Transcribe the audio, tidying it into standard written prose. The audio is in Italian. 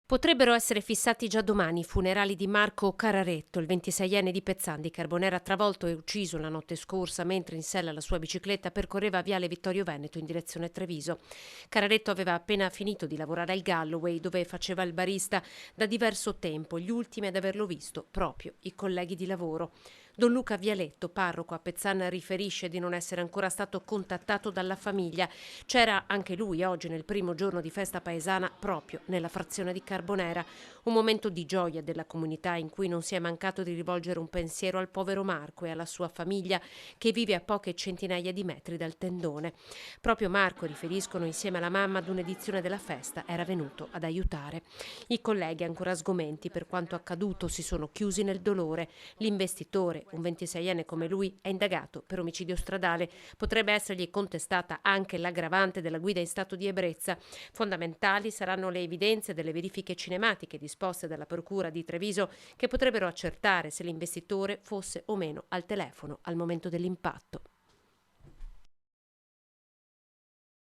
Potrebbero essere fissati già domani i funerali di Marco Cararetto, il 26enne di Pezzan di Carbonera, travolto e ucciso la notte scorsa mentre in sella alla sua bicicletta percorreva Viale Vittorio Veneto in direzione Treviso. Cararetto aveva appena finito di lavorare al Galloway, dove faceva il barista da diverso tempo, gli ultimi ad averlo visto proprio i colleghi di lavoro. Don Luca Vialetto, parroco a Pezzan, riferisce di non essere ancora stato contattato dalla famiglia. C'era anche lui oggi nel primo giorno di festa paesana proprio nella frazione di Carbonera, un momento di gioia della comunità in cui non si è mancato di rivolgere un pensiero al povero Marco e alla sua famiglia che vive a poche centinaia di metri dal tendone. Proprio Marco, riferiscono insieme alla mamma ad un'edizione della festa, era venuto ad aiutare. I colleghi, ancora sgomenti per quanto accaduto, si sono chiusi nel dolore. L'investitore, un 26enne come lui, è indagato per omicidio stradale. Potrebbe essergli contestata anche l'aggravante della guida in stato di ebbrezza. Fondamentali saranno le evidenze delle verifiche cinematiche disposte dalla Procura di Treviso, che potrebbero accertare se l'investitore fosse o meno al telefono al momento dell'impatto.